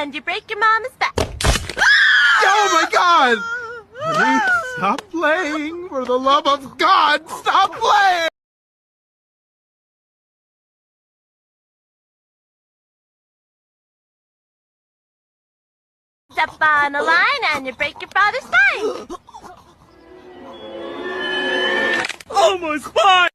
and you break your mama's back. Oh my God! Honey, stop playing! For the love of God, stop playing! Step on a line and you break your father's spine. Oh, my spine!